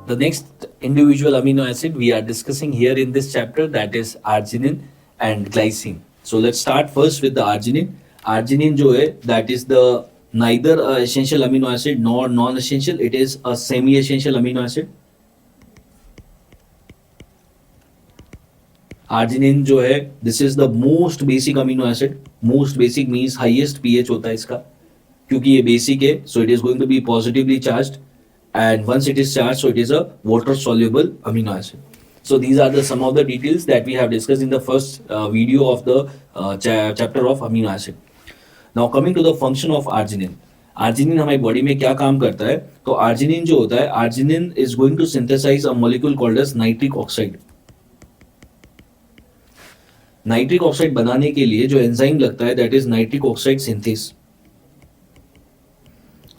the next individual amino acid we are discussing here in this chapter, that is arginine and glycine. So let's start first with the arginine. Arginine जो है, that is the neither a essential amino acid nor non-essential. It is a semi-essential amino acid. Arginine जो है, this is the most basic amino acid. Most basic means highest pH होता है इसका, क्योंकि ये basic है, so it is going to be positively charged, and once it is charged, so it is a water soluble amino acid. So these are the some of the details that we have discussed in the first video of the chapter of amino acid. Now coming to the function of arginine. Arginine हमारी body में क्या काम करता है? तो arginine जो होता है, arginine is going to synthesize a molecule called as nitric oxide. Nitric oxide बनाने के लिए जो एंजाइम लगता है, that is nitric oxide synthase.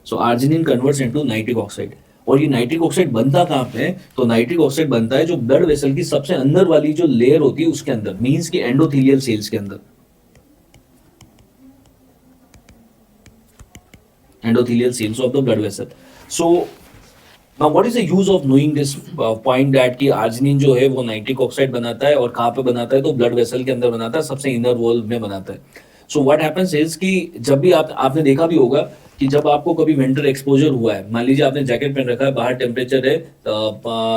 So arginine converts into nitric oxide. और ये नाइट्रिक ऑक्साइड बनता कहाँ पे है? तो नाइट्रिक ऑक्साइड बनता है जो ब्लड वेसल की सबसे अंदर वाली जो लेयर होती है उसके अंदर, मींस की एंडोथेलियल सेल्स के अंदर. Endothelial cells of the blood vessel. So Now, what is the use of knowing this point that कि arginine जो है वो नाइट्रिक ऑक्साइड बनाता है और कहाँ पे बनाता है? तो ब्लड वेसल के अंदर बनाता है, सबसे इनर वॉल में बनाता है. सो व्हाट हैपेंस इज कि जब भी आपने देखा भी होगा कि जब आपको कभी विंटर एक्सपोजर हुआ है, मान लीजिए आपने जैकेट पहन रखा है, बाहर टेम्परेचर है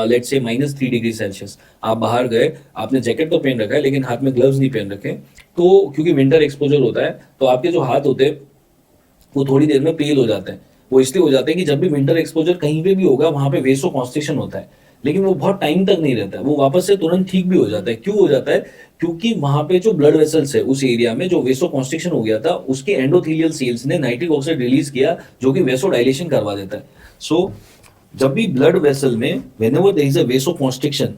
लेट्स से -3 डिग्री सेल्सियस, आप बाहर गए, आपने जैकेट तो पहन रखा है लेकिन हाथ में ग्लव्स नहीं पहन रखे, तो क्योंकि विंटर एक्सपोजर होता है तो आपके जो हाथ होते हैं वो थोड़ी देर में पेल हो जाते हैं. वो इसलिए हो जाते हैं कि जब भी विंटर एक्सपोजर कहीं पे भी होगा वहां पे वेसो कॉन्स्ट्रिक्शन होता है, लेकिन वो बहुत टाइम तक नहीं रहता है, वो वापस से तुरंत ठीक भी हो जाता है. क्यों हो जाता है? क्योंकि वहां पे जो ब्लड वेसल्स है उस एरिया में जो वेसो कॉन्स्ट्रिक्शन हो गया था, उसके एंडोथेलियल सेल्स ने नाइट्रिक ऑक्साइड रिलीज किया जो कि वेसो डायलेशन करवा देता है. सो जब भी ब्लड वेसल में whenever there is a vasoconstriction,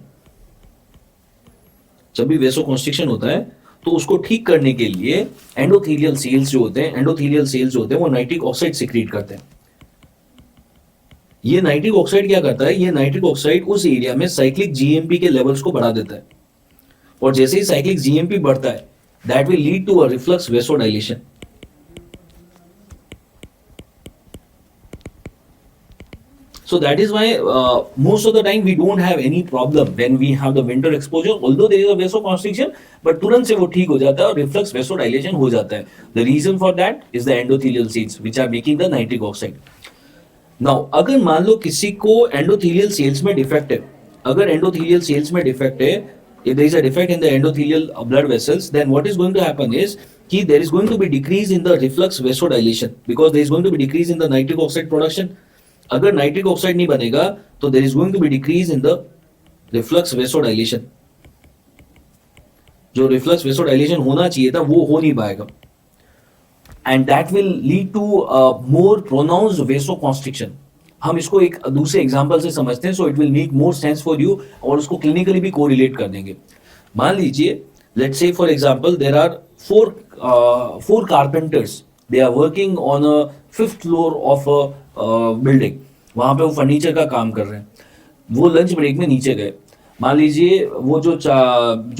जब भी वेसो कॉन्स्ट्रिक्शन होता है तो उसको ठीक करने के लिए एंडोथेलियल सेल्स जो होते हैं वो नाइट्रिक ऑक्साइड सिक्रीट करते हैं. ये नाइट्रिक ऑक्साइड क्या करता है? ये नाइट्रिक ऑक्साइड उस एरिया में साइक्लिक जीएमपी के लेवल्स को बढ़ा देता है, और जैसे ही साइक्लिक जीएमपी बढ़ता है, that will lead to a reflux vasodilation. So that is why most of the time we don't have any problem when we have the winter exposure, although there is a vasoconstriction, but तुरंत से वो ठीक हो जाता है और reflux vasodilation हो जाता है. The reason for that is the endothelial cells which are making the nitric oxide. Now अगर मान लो किसी को endothelial cells में defect है, अगर endothelial cells में defect है, if there is a defect in the endothelial blood vessels, then what is going to happen is कि there is going to be decrease in the reflux vasodilation because there is going to be decrease in the nitric oxide production. अगर nitric oxide नहीं बनेगा तो there is going to be decrease in the reflux vasodilation. जो reflux vasodilation होना चाहिए था वो हो नहीं पाएगा, and that will lead to more pronounced vasoconstriction. हम इसको एक दूसरे एग्जांपल से समझते हैं, so it will make more sense for you, और उसको क्लिनिकली भी कोरिलेट कर देंगे. मान लीजिए let's say for example there are four carpenters, they are working on a 5th floor of a building. वहां पे वो फर्नीचर का काम कर रहे हैं. वो लंच ब्रेक में नीचे गए. मान लीजिए वो जो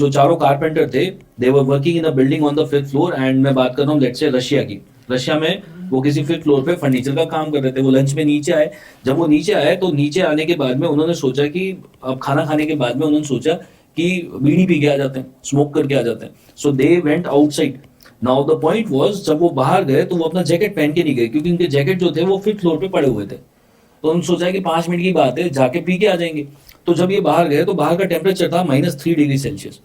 चारों कारपेंटर थे, they were working in a building on the 5th floor, and मैं बात कर रहा हूँ लेट्स से रशिया की. रशिया में वो किसी 5th फ्लोर पे फर्नीचर का काम कर रहे थे. वो लंच में नीचे आए. जब वो नीचे आए तो नीचे आने के बाद में उन्होंने सोचा कि अब खाना खाने के बाद में उन्होंने सोचा कि बीड़ी पी के आ जाते हैं, स्मोक करके आ जाते हैं. So they went outside. Now the point was, जब वो बाहर गए तो वो अपना जैकेट पहन के नहीं गए, क्योंकि उनके जैकेट जो थे वो 5th फ्लोर पे पड़े हुए थे. तो उन्होंने सोचा कि 5 मिनट की बात है, जाके पी के आ जाएंगे. तो जब ये बाहर गए तो बाहर का टेम्परेचर था -3 डिग्री सेल्सियस.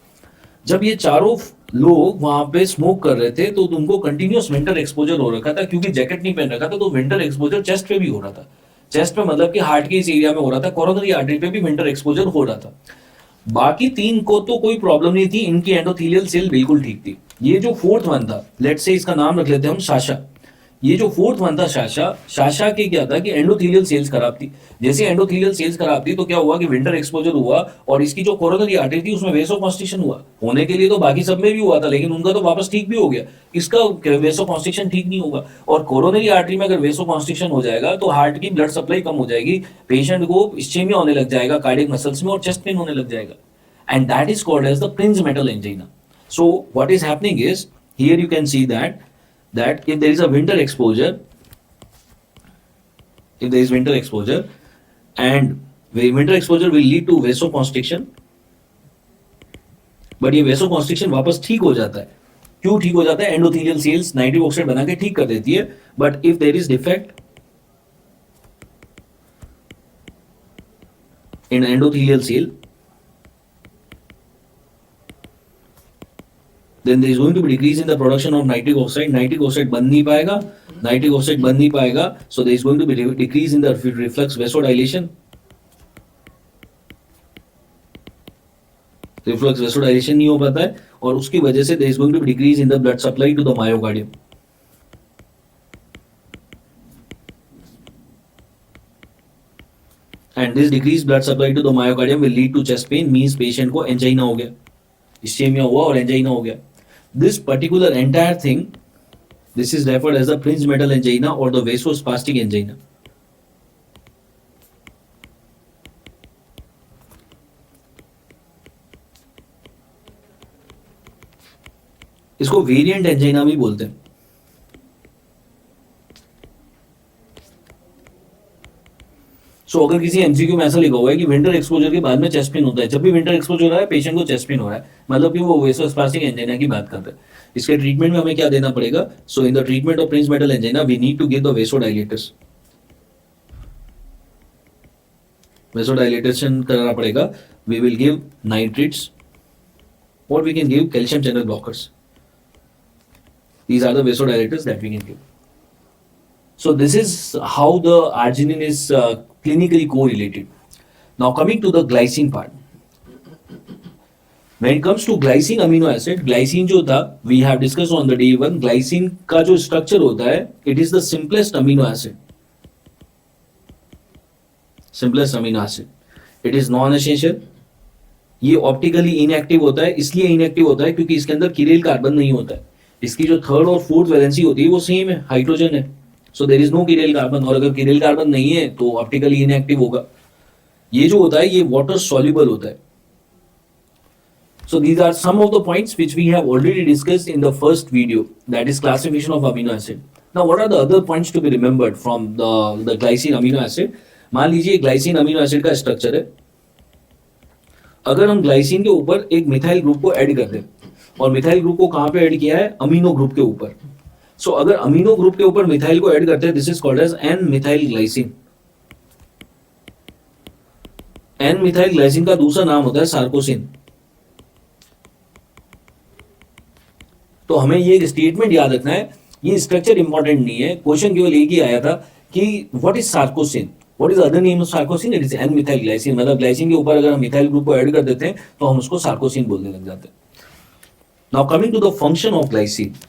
जब ये चारों लोग वहां पे स्मोक कर रहे थे तो उनको कंटिन्यूअस विंटर एक्सपोजर हो रखा था, क्योंकि जैकेट नहीं पहन रखा था. तो विंटर एक्सपोजर चेस्ट पे भी हो रहा था. चेस्ट पे मतलब कि हार्ट के इस एरिया में हो रहा था. कोरोनरी आर्टरी पे भी विंटर एक्सपोजर हो रहा था. बाकी 3 को तो कोई प्रॉब्लम नहीं थी, इनकी एंडोथेलियल सेल बिल्कुल ठीक थी. ये जो 4th वन था, लेट्स से इसका नाम रख लेते हैं हम साशा. ये जो 4th वन था साशा के क्या था कि एंडोथेलियल सेल्स खराब थी. जैसे एंडोथेलियल सेल्स खराब थी तो क्या हुआ कि विंटर एक्सपोजर हुआ, और इसकी जो कोरोनरी आर्टरी थी उसमें वेसोकॉन्स्ट्रिक्शन हुआ. होने के लिए तो बाकी सब में भी हुआ था, लेकिन उनका तो वापस ठीक भी हो गया. इसका वेसोकॉन्स्ट्रिक्शन ठीक नहीं होगा, और कोरोनरी आर्टरी में अगर वेसोकॉन्स्ट्रिक्शन हो जाएगा तो हार्ट की ब्लड सप्लाई कम हो जाएगी, पेशेंट को इस्चेमिया होने लग जाएगा कार्डियक मसल्स में, और चेस्ट पेन होने लग जाएगा. And that is called as the Prinzmetal angina. So what is happening is, here you can see that if there is a winter exposure, and winter exposure will lead to vasoconstriction, but ये vasoconstriction वापस ठीक हो जाता है. क्यों ठीक हो जाता है? एंडोथेलियल सेल्स नाइट्रिक ऑक्साइड बना के ठीक कर देती है. But if there is defect in endothelial cell, then there is going to be decrease in the production of nitric oxide. Nitric oxide बन नहीं पाएगा, nitric oxide बन नहीं पाएगा, so there is going to be decrease in the reflux vasodilation. Reflux vasodilation नहीं हो पाता है और उसकी वजह से there is going to be decrease in the blood supply to the myocardium. And this decreased blood supply to the myocardium will lead to chest pain, means patient को angina हो गया, ischemia हुआ और angina हो गया. This particular entire thing, this is referred as the Prinzmetal angina or the vasospastic angina. इसको variant angina भी बोलते हैं. सो अगर किसी एमसीक्यू में ऐसा लिखा हुआ है कि विंटर एक्सपोजर के बाद में चेस्ट पेन होता है, जब भी विंटर एक्सपोजर हो रहा है पेशेंट को चेस्ट पेन हो रहा है, मतलब कि वो वेसोस्पास्टिक एंजाइना की बात करते हैं. इसके ट्रीटमेंट में हमें क्या देना पड़ेगा? So in the treatment of Prinzmetal angina we need to give the vasodilators. Vasodilatation करना पड़ेगा. वी विल गिव नाइट्रेट्स और we can give calcium channel blockers. These are the vasodilators that we can give. So this is how the arginine is clinically correlated. Now coming to the glycine part. When it comes to glycine amino acid, glycine जो था, we have discussed on the day one, glycine का जो structure होता है, it is the simplest amino acid. Simplest amino acid. It is non-essential. ये optically inactive होता है. इसलिए इनएक्टिव होता है क्योंकि इसके अंदर किरेल कार्बन नहीं होता है. इसकी जो थर्ड और फोर्थ वैलेंसी होती है वो सेम है, हाइड्रोजन है. So there is no chiral carbon. और अगर किरेल कार्बन नहीं है तो ऑप्टिकली इनएक्टिव होगा. ये जो होता है ये वाटर सॉल्युबल होता है. So these are some of the points which we have already discussed in the first video, that is classification of amino acid. Now what are the other points to be remembered from the glycine amino acid? मान लीजिए glycine amino acid का structure है. अगर हम glycine के ऊपर एक methyl group को ऐड कर दें, और मिथाइल ग्रुप को कहां पे ऐड किया है? अमीनो ग्रुप के ऊपर. सो अगर अमीनो ग्रुप के ऊपर मिथाइल को ऐड करते हैं, this is called as N methyl glycine. N methyl glycine का दूसरा नाम होता है सार्कोसिन. तो हमें ये एक स्टेटमेंट याद रखना है. ये स्ट्रक्चर इंपॉर्टेंट नहीं है, क्वेश्चन केवल एक ही आया था कि what is sarcosine, what is other name of sarcosine? It is N methyl glycine. मतलब ग्लाइसिन के ऊपर अगर हम मिथाइल ग्रुप को ऐड कर देते हैं तो हम उसको सार्कोसिन बोलने लग जाते हैं. Now coming to the function of glycine,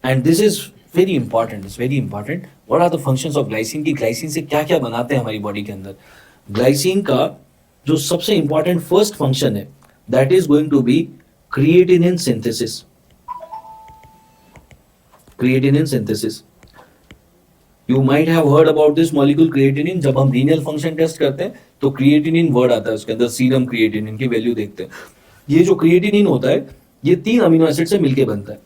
and this is very important. It's very important. What are the functions of glycine? कि glycine से क्या क्या बनाते हैं हमारी बॉडी के अंदर? Glycine का जो सबसे important first function है, that is going to be creatinine synthesis. Creatinine synthesis. You might have heard about this molecule creatinine. जब हम renal function test करते हैं तो creatinine word आता है, उसके अंदर serum creatinine की वैल्यू देखते हैं. ये जो creatinine होता है ये 3 अमीनो एसिड से मिलके बनता है.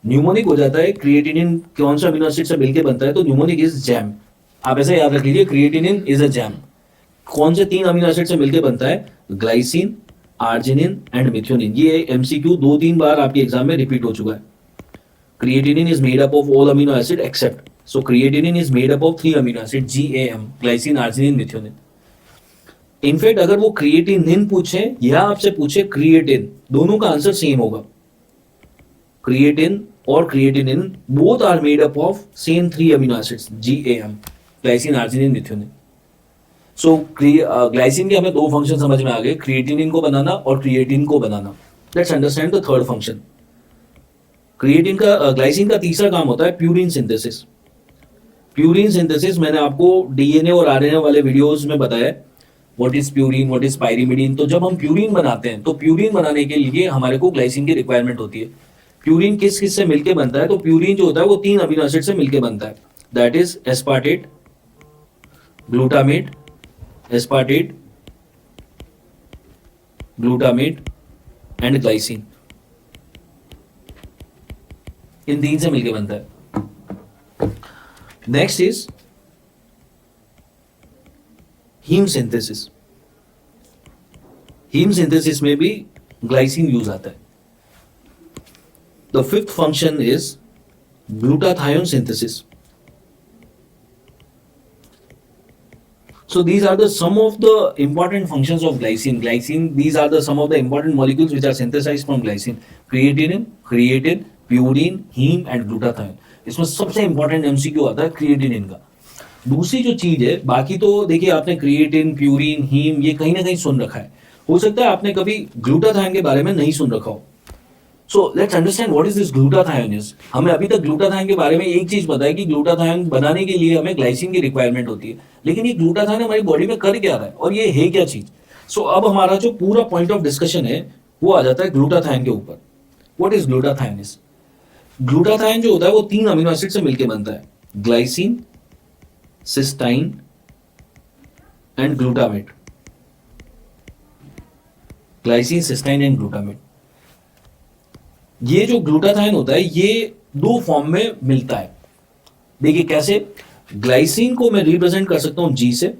न्यूमोनिक हो जाता है. क्रिएटिनिन कौन सा अमीनो एसिड से मिलके बनता है? तो न्यूमोनिक इज जैम. आप ऐसे याद रख लीजिए, क्रिएटिनिन इज अ जैम. कौन से 3 अमीनो एसिड से मिलके बनता है? Glycine, arginine and methionine. ये एमसीक्यू 2-3 बार आपके एग्जाम में रिपीट हो चुका है. Creatinine is made up of all amino acid except. So creatinine is made up of 3 amino acid, GAM, glycine, arginine, methionine. In fact अगर वो क्रिएटिनिन पूछे या आपसे पूछे क्रिएटिन, दोनों का आंसर सेम होगा. क्रिएटिन और creatinine both are made up of same 3 amino acids, GAM, glycine, arginine, methionine. So glycine के हमें 2 फंक्शन समझ में आ गए, क्रिएटिनिन को बनाना और क्रिएटिन को बनाना. Let's understand the third function. Creatine का ग्लाइसिन का तीसरा काम होता है प्यूरिन सिंथेसिस. प्यूरिन सिंथेसिस मैंने आपको डीएनए और आरएनए वाले वीडियोस में बताया. What is purine, what is pyrimidine. तो जब हम प्यूरिन बनाते हैं तो प्यूरिन बनाने के लिए हमारे को ग्लाइसिन की रिक्वायरमेंट होती है. प्यूरिन किस किस से मिलके बनता है? तो प्यूरिन जो होता है वो 3 अमीनो एसिड से मिलके बनता है. That is aspartate, glutamate, aspartate, glutamate and glycine. इन 3 से मिलके बनता है. Next is haem synthesis, haem synthesis में भी ग्लाइसिन यूज आता है. The fifth function is glutathione synthesis. So these are the some of the important functions of glycine. Glycine, these are the some of the important molecules which are synthesized from glycine. Creatinine, creatine, purine, heme and glutathione. इसमें सबसे important MCQ आता है creatinine का. दूसरी जो चीज है, बाकी तो देखिए आपने क्रिएटिन, प्यूरिन, हीम ये कहीं ना कहीं सुन रखा है. हो सकता है आपने कभी ग्लूटाथायोन के बारे में नहीं सुन रखा हो. So let's understand what is this glutathione is. हमें अभी तक ग्लूटाथायोन के बारे में एक चीज पता है कि ग्लूटाथायोन बनाने के लिए हमें ग्लाइसिन की रिक्वायरमेंट होती है, लेकिन ये ग्लूटाथायोन हमारी बॉडी में कर क्या रहा है और ये है क्या चीज. सो अब हमारा जो पूरा पॉइंट ऑफ डिस्कशन है वो आ जाता है ग्लूटाथायोन के ऊपर. What is glutathione is. Glutathione जो होता है वो 3 अमीनो एसिड से मिलकर बनता है, glycine, cysteine and glutamate. Glycine, cysteine and glutamate. ये जो ग्लूटाथायोन होता है ये 2 फॉर्म में मिलता है. देखिए कैसे. ग्लाइसिन को मैं रिप्रेजेंट कर सकता हूं जी से.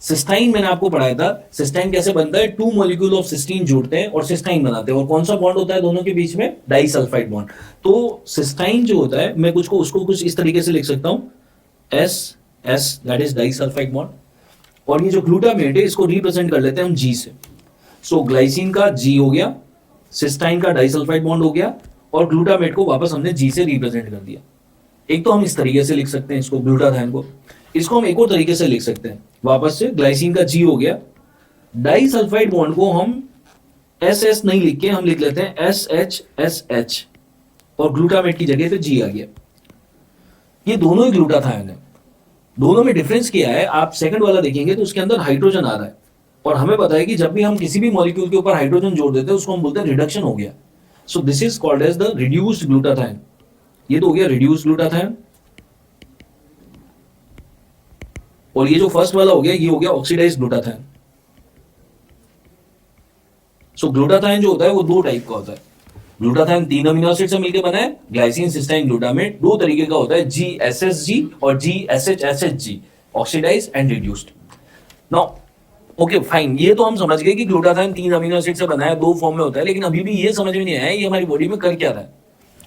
सिस्टाइन मैंने आपको पढ़ाया था, सिस्टाइन कैसे बनता है, 2 मॉलिक्यूल ऑफ सिस्टीन जुड़ते हैं और सिस्टाइन बनाते हैं. और कौन सा बॉन्ड होता है दोनों के बीच में, डाइसल्फाइड बॉन्ड. तो सिस्टाइन जो होता है मैं उसको कुछ इस तरीके से लिख सकता हूं, S S, that is disulphide bond. और ये जो ग्लूटामेट है इसको रिप्रेजेंट कर लेते हैं हम जी से. सो ग्लाइसिन का जी हो गया, सिस्टाइन का डाइसल्फाइड बॉन्ड हो गया और ग्लूटामेट को वापस हमने जी से रिप्रेजेंट कर दिया. एक तो हम इस तरीके से लिख सकते हैं इसको ग्लूटाथायोन को. इसको हम एक और तरीके से लिख सकते हैं, वापस से ग्लाइसिन का जी हो गया, डाइसल्फाइड बॉन्ड को हम एस एस नहीं लिख के हम लिख लेते हैं एस एच एस एच और ग्लूटामेट की जगह पे जी आ गया. ये दोनों ही ग्लूटाथायोन है. दोनों में डिफरेंस क्या है, आप सेकंड वाला देखेंगे तो उसके अंदर हाइड्रोजन आ रहा है और हमें पता है कि जब भी हम किसी भी मॉलिक्यूल के ऊपर हाइड्रोजन जोड़ देते हैं उसको हम बोलते हैं रिडक्शन हो गया. So this is called as the reduced glutathione. ये तो हो गया रिड्यूस्ड ग्लूटाथायोन. और ये जो फर्स्ट वाला हो गया ये हो गया ऑक्सीडाइज्ड ग्लूटाथायोन. सो ग्लूटाथायोन जो होता है वो 2 टाइप का होता है. ग्लूटाथायोन 3 अमीनो एसिड से मिलकर बना है, ग्लाइसिन, सिस्टाइन, ग्लूटामेट 2 तरीके का होता है, GSSG और GSHSHG, oxidised and reduced. Now okay fine, ये तो हम समझ गए कि ग्लूटाथायोन 3 अमीनो एसिड से बना है, 2 फॉर्म में होता है, लेकिन अभी भी ये समझ में नहीं आया ये हमारी बॉडी में कर क्या रहा है.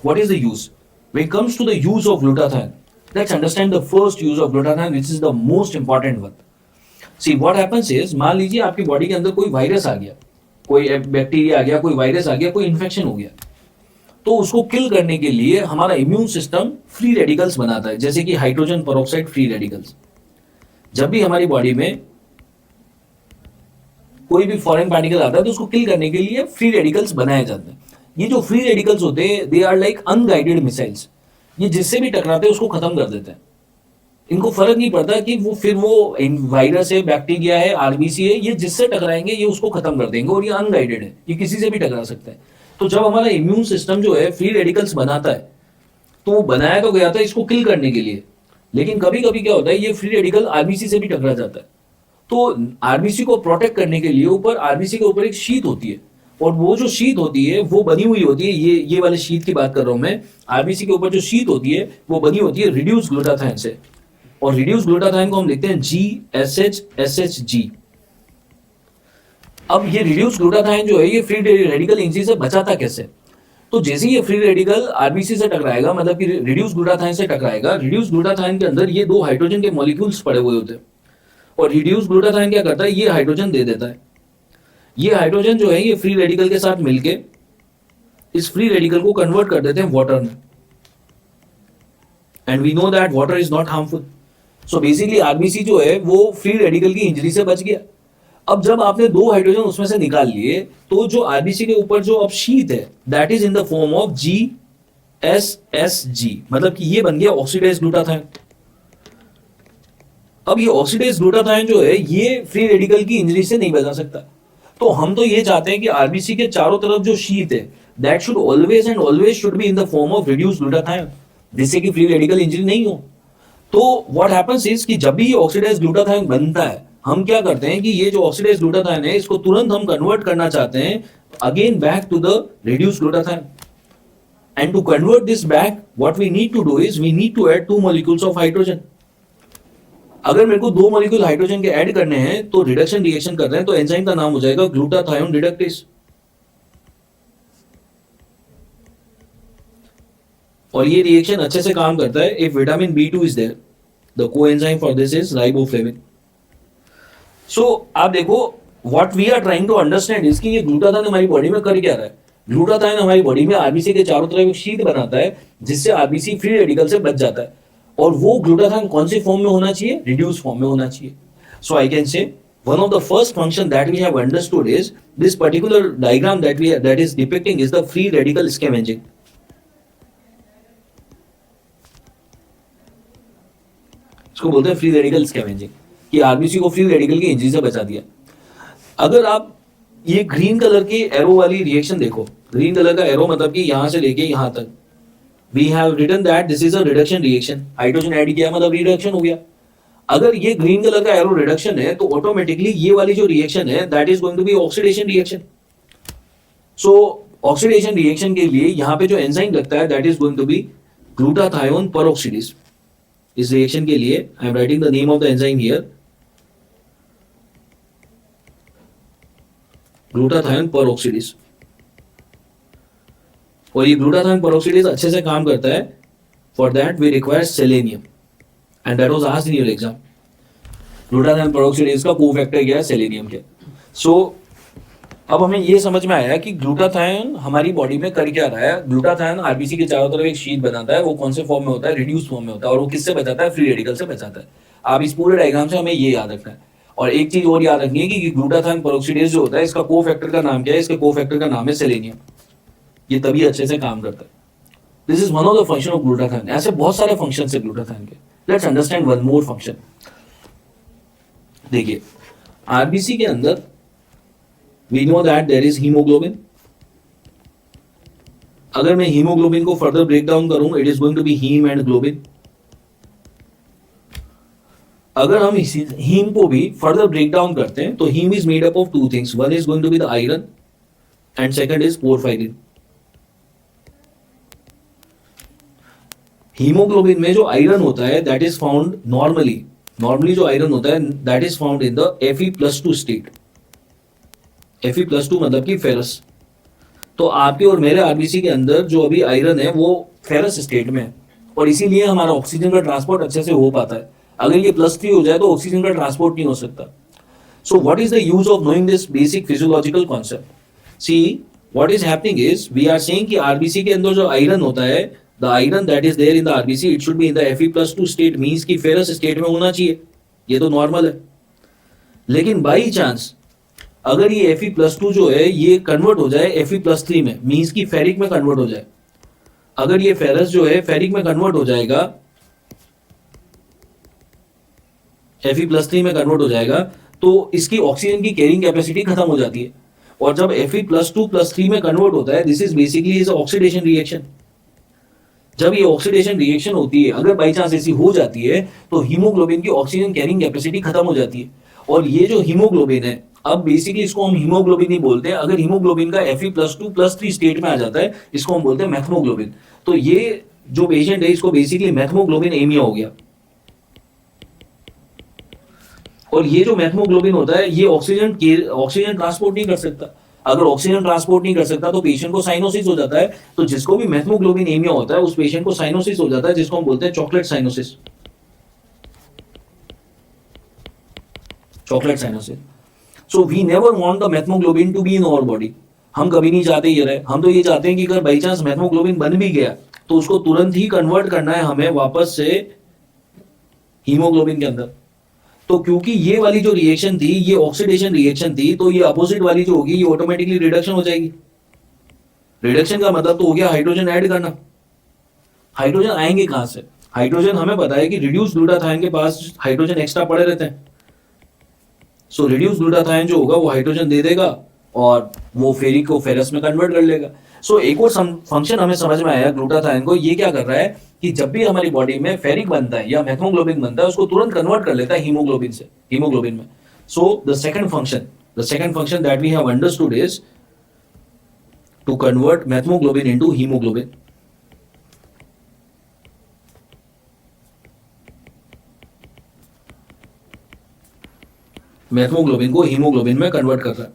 What is the use. When it comes to the use of glutathione, let's understand the first use of glutathione which is the most important one. See what happens is, मान लीजिए आपकी बॉडी के अंदर कोई वायरस आ गया, कोई bacteria आ गया, कोई वायरस आ गया, कोई इन्फेक्शन हो गया. तो उसको किल करने के लिए हमारा इम्यून सिस्टम फ्री रेडिकल्स बनाता है, जैसे कि हाइड्रोजन पेरोक्साइड फ्री रेडिकल्स. जब भी हमारी बॉडी में कोई भी फॉरेन पार्टिकल आता है तो उसको किल करने के लिए फ्री रेडिकल्स बनाए जाते हैं. ये जो फ्री रेडिकल्स होते हैं they are like unguided missiles. ये जिससे भी टकराते हैं उसको खत्म कर देते हैं. इनको फर्क नहीं पड़ता कि वो फिर वो वायरस है, बैक्टीरिया है, आरबीसी है, ये जिससे टकराएंगे ये उसको खत्म कर देंगे. और ये अनगाइडेड है, ये किसी से भी टकरा सकता है. तो जब हमारा इम्यून सिस्टम जो है फ्री रेडिकल्स बनाता है तो वो बनाया तो गया था इसको किल करने के लिए, लेकिन कभी कभी क्या होता है ये फ्री रेडिकल आरबीसी से भी टकरा जाता है. तो आरबीसी को प्रोटेक्ट करने के लिए ऊपर आरबीसी के ऊपर एक शीट होती है और वो जो शीट होती है वो बनी हुई होती है, ये वाले शीट की बात कर रहा हूं मैं. आरबीसी के ऊपर जो शीट होती है वो बनी होती है रिड्यूस्ड ग्लूटाथायोन से. और रिड्यूस्ड ग्लूटाथायोन को हम लिखते हैं GSHSHG. अब ये रिड्यूस्ड ग्लूटाथायोन जो है ये फ्री रेडिकल इंजरी से बचाता कैसे. तो जैसे ये फ्री रेडिकल आरबीसी से टकराएगा, मतलब कि रिड्यूस्ड ग्लूटाथायोन से टकराएगा, रिड्यूस्ड ग्लूटाथायोन के अंदर ये 2 हाइड्रोजन के मॉलिक्यूल्स पड़े हुए होते हैं और रिड्यूस्ड ग्लूटाथायोन क्या करता है ये हाइड्रोजन दे देता है. ये हाइड्रोजन जो है ये फ्री रेडिकल के साथ मिलके इस फ्री रेडिकल को कन्वर्ट कर देते हैं वाटर में. And we know that water is not harmful. So basically RBC जो है वो फ्री रेडिकल की इंजरी से बच गया. अब जब आपने 2 हाइड्रोजन उसमें से निकाल लिए तो जो आरबीसी के ऊपर जो अब शीट है that is in the form of GSSG, मतलब कि ये बन गया ऑक्सीडाइज्ड ग्लूटाथायोन. अब ये ऑक्सीडाइज्ड ग्लूटाथायोन जो है ये फ्री रेडिकल की इंजरी से नहीं बचा सकता. तो हम तो ये चाहते हैं कि आरबीसी के चारों तरफ जो शीट है that should always and always should be in the form of reduced glutathione, जिससे कि फ्री रेडिकल इंजरी नहीं हो. तो व्हाट हैपेंस इज कि जब भी ये ऑक्सीडाइज्ड ग्लूटाथायोन बनता है हम क्या करते हैं कि ये जो ऑक्सीडाइज्ड ग्लूटाथायोन है इसको तुरंत हम कन्वर्ट करना चाहते हैं again back to the reduced glutathione. And to convert this back what we need to do is we need to add 2 molecules of hydrogen. अगर मेरे को दो मॉलिक्यूल हाइड्रोजन के ऐड करने हैं तो रिडक्शन रिएक्शन कर रहे हैं, तो एंजाइम का नाम हो जाएगा ग्लूटाथायोन रिडक्टेस। और ये रिएक्शन अच्छे से काम करता है if vitamin B2 is there. The coenzyme for this is riboflavin. So आप देखो, what we are trying to understand is कि ये ग्लूटाथायोन हमारी बॉडी में कर क्या रहा है। ग्लूटाथायोन हमारी बॉडी में आरबीसी के चारों तरफ एक शीट बनाता है जिससे आरबीसी फ्री रेडिकल से बच जाता है। और वो ग्लूटाथायोन कौन से फॉर्म में होना चाहिए? रिड्यूस फॉर्म में होना चाहिए। So I can say one of the first function that we have understood is this particular diagram that is depicting is the free radical scavenging. इसको बोलते हैं फ्री रेडिकल स्कैवेंजिंग, कि आरबीसी को free radical की injury से बचा दिया। अगर आप ये ग्रीन कलर की एरो वाली रिएक्शन देखो, ग्रीन कलर का एरो मतलब कि यहां से लेके यहां तक, we have written that this is a reduction reaction. Hydrogen add किया मतलब रिडक्शन हो गया। अगर ये ग्रीन कलर का एरो रिडक्शन है तो ऑटोमेटिकली ये वाली जो रिएक्शन है that is going to be oxidation reaction. So oxidation reaction के लिए यहां पे जो एंजाइम लगता है that is going to be glutathione peroxidase. इस रिएक्शन के लिए I am writing the name of the enzyme here, glutathione peroxidase. और ये ग्लूटाथायोन परऑक्सीडेज अच्छे से काम करता है। For that we require selenium and that was asked in your exam. Glutathione peroxidase का कोफैक्टर क्या है? सेलेनियम के। सो अब हमें ये समझ में आया कि ग्लूटाथायोन हमारी बॉडी में कर क्या रहा है। ग्लूटाथायोन आरबीसी के चारों तरफ एक शीट बनाता है। वो कौन से फॉर्म में होता है? रिड्यूस फॉर्म में होता है। और वो किससे बचाता है? फ्री रेडिकल से बचाता है। आप इस पूरे डायग्राम से हमें ये याद रखना है। और एक चीज और याद रखनी है कि ग्लूटाथायोन परऑक्सीडेज जो होता है इसका कोफैक्टर का नाम क्या है? इसके कोफैक्टर का नाम है सेलेनियम। ये तभी अच्छे से काम करता है। This is one of the function of glutathione. ऐसे बहुत सारे फंक्शन है ग्लूटाथायोन के। Let's understand one more function. देखिए, आरबीसी के अंदर we know that there is hemoglobin. अगर मैं हीमोग्लोबिन को फर्दर ब्रेक डाउन करूं, it is going to be haem and globin. अगर हम हीम को भी फर्दर ब्रेक डाउन करते हैं तो haem is made up of two things. One is going to be the iron and second is porphyrin. Haemoglobin में जो iron होता है दैट इज फाउंड नॉर्मली जो आयरन होता है that is found in the Fe+2 state. Fe+2 मतलब कि ferrous. तो आपके और मेरे आरबीसी के अंदर जो अभी आयरन है वो फेरस स्टेट में है और इसीलिए हमारा ऑक्सीजन का ट्रांसपोर्ट अच्छे से हो पाता है। अगर ये +3 हो जाए तो ऑक्सीजन का ट्रांसपोर्ट नहीं हो सकता। So what is the use of knowing this basic physiological concept? See what is happening is we are saying कि आरबीसी के अंदर जो आयरन होता है, the iron that is there in the RBC it should be in the Fe+2 state, means कि ferrous state में होना चाहिए। ये तो नॉर्मल है। लेकिन बाई चांस अगर ये Fe+2 जो है ये कन्वर्ट हो जाए Fe+3 में, मींस की फेरिक में कन्वर्ट हो जाए। अगर ये फेरस जो है फेरिक में कन्वर्ट हो जाएगा, Fe+3 में कन्वर्ट हो जाएगा तो इसकी ऑक्सीजन की कैरिंग कैपेसिटी खत्म हो जाती है। और जब Fe+2+3 में कन्वर्ट होता है this is basically is oxidation reaction. जब ये ऑक्सीडेशन रिएक्शन होती है, अगर बाई चांस ऐसी हो जाती है तो हीमोग्लोबिन की ऑक्सीजन कैरिंग कैपेसिटी खत्म हो जाती है। और ये जो हीमोग्लोबिन है, अब बेसिकली इसको हम हीमोग्लोबिन ही बोलते हैं। अगर हीमोग्लोबिन का Fe+2+3 स्टेट में आ जाता है इसको हम बोलते हैं मैथमोग्लोबिन। तो ये जो पेशेंट है इसको बेसिकली मैथमोग्लोबिन एमिया हो गया। और ये जो मैथमोग्लोबिन होता है ये ऑक्सीजन ट्रांसपोर्ट नहीं कर सकता। अगर ऑक्सीजन ट्रांसपोर्ट नहीं कर सकता तो पेशेंट को साइनोसिस हो जाता है। तो जिसको भी मैथमोग्लोबिन एमिया होता है उस पेशेंट को साइनोसिस हो जाता है, जिसको हम बोलते हैं chocolate cyanosis. Chocolate cyanosis. So we never want the methaemoglobin to be in our body. हम कभी नहीं चाहते ये रहे। हम तो ये चाहते हैं कि अगर बाई चांस मैथमोग्लोबिन बन भी गया तो उसको तुरंत ही कन्वर्ट करना है हमें वापस से हीमोग्लोबिन के अंदर। तो क्योंकि ये वाली जो रिएक्शन थी ये ऑक्सीडेशन रिएक्शन थी, तो ये अपोजिट वाली जो होगी ये ऑटोमेटिकली रिडक्शन हो जाएगी। रिडक्शन का मतलब तो हो गया हाइड्रोजन ऐड करना। हाइड्रोजन आएंगे कहां से? हाइड्रोजन हमें पता है कि रिड्यूस ग्लूटाथायोन के पास हाइड्रोजन एक्स्ट्रा पड़े रहते हैं। सो रिड्यूस ग्लूटाथायोन जो होगा वो हाइड्रोजन दे देगा और वो फेरिक को फेरस में कन्वर्ट कर लेगा। सो एक और फंक्शन हमें समझ में आया ग्लूटाथायोन को, ये क्या कर रहा है कि जब भी हमारी बॉडी में फेरिक बनता है या मैथमोग्लोबिन बनता है उसको तुरंत कन्वर्ट कर लेता है हीमोग्लोबिन में। So the second function that we have understood is to convert methaemoglobin into haemoglobin. Methaemoglobin को हीमोग्लोबिन में कन्वर्ट कर रहा है।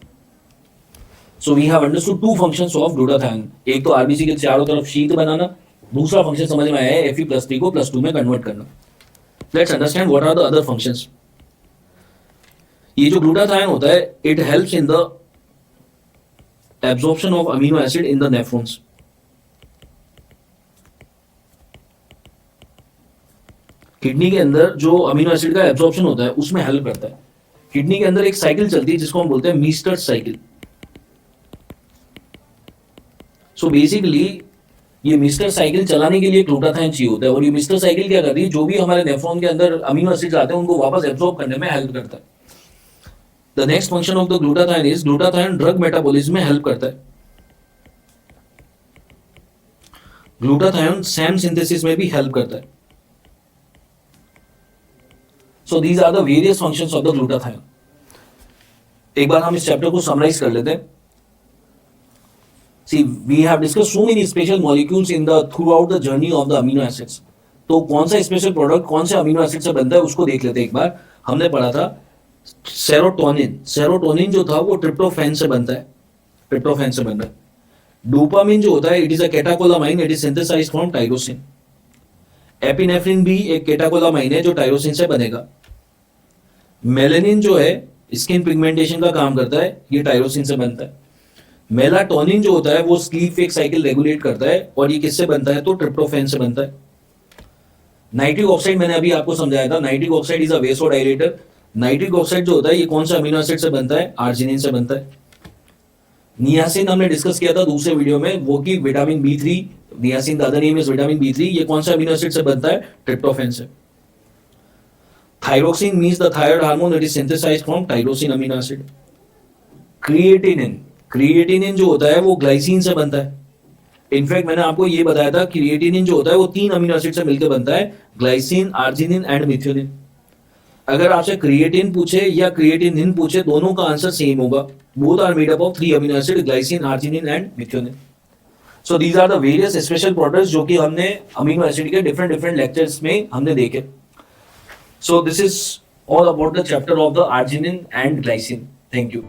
So we have understood two functions of glutathione, एक तो आरबीसी के चारों तरफ शीत बनाना, दूसरा फंक्शन समझ में आया है Fe+3 को +2 में कन्वर्ट करना। Let's understand what are the other functions. ये जो ग्लूटाथायोन होता है it helps in the absorption of amino acid in the nephrons. Kidney के अंदर जो अमीनो एसिड का एब्जॉर्प्शन होता है उसमें हेल्प करता है। किडनी के अंदर एक साइकिल चलती है जिसको हम बोलते हैं मीस्टर्ड साइकिल। सो बेसिकली ये मिस्टर साइकिल चलाने के लिए ग्लूटाथायोन चाहिए होता है, और ये मिस्टर साइकिल क्या करती है, जो भी हमारे नेफ्रॉन के अंदर अमीनो एसिड्स आते हैं उनको वापस एब्जॉर्ब करने में हेल्प करता है। The next function of the glutathione is glutathione drug metabolism में हेल्प करता है। ग्लूटाथायोन सैम सिंथेसिस में भी हेल्प करता है। So these are the various functions of the glutathione. एक बार हम इस चैप्टर को समराइज कर लेते हैं। See, we have discussed so many special molecules in the throughout the journey of the amino acids. तो कौन सा स्पेशल प्रोडक्ट कौन से अमीनो एसिड से बनता है उसको देख लेते हैं एक बार। हमने पढ़ा था सेरोटोनिन। सेरोटोनिन जो था वो ट्रिप्टोफैन से बनता है, ट्रिप्टोफैन से बन रहा है। डोपामिन जो होता है it is a catecholamine, it is synthesised from tyrosine. Epinephrine भी एक कैटाकोलामाइन है जो टायरोसिन से बनेगा। मेलेनिन जो है स्किन पिगमेंटेशन का काम करता है, ये टायरोसिन से बनता है। मेलाटोनिन जो होता है वो स्लीप वेक साइकिल रेगुलेट करता है, और ये किससे बनता है, तो ट्रिप्टोफैन से बनता है। नाइट्रिक ऑक्साइड मैंने अभी आपको समझाया था, nitric oxide is a vasodilator. Nitric oxide जो होता है ये कौन सा अमीनो एसिड से बनता है, आर्जिनिन से बनता है। नियासिन हमने डिस्कस किया था दूसरे वीडियो में, वो कि vitamin B3, niacin the other name is vitamin B3, ये कौन सा अमीनो एसिड से बनता है, ट्रिप्टोफैन से। Thyroxine means the thyroid hormone, it is synthesised from tyrosine amino acid. Creatinine, creatinine जो होता है वो ग्लाइसिन से बनता है। इनफैक्ट मैंने आपको ये बताया था क्रिएटिनिन जो होता है वो 3 अमीनो एसिड से मिलकर बनता है, ग्लाइसिन, आर्जिनिन एंड मिथ्योनिन। अगर आपसे क्रिएटिन पूछे या क्रिएटिनिन पूछे, दोनों का आंसर सेम होगा। Both are made up of 3 amino acid, glycine, arginine and methionine. So these are the various special products जो कि हमने अमीनो एसिड के डिफरेंट डिफरेंट लेक्चर्स में हमने देखे। So this is all about the chapter of the arginine and glycine. Thank you.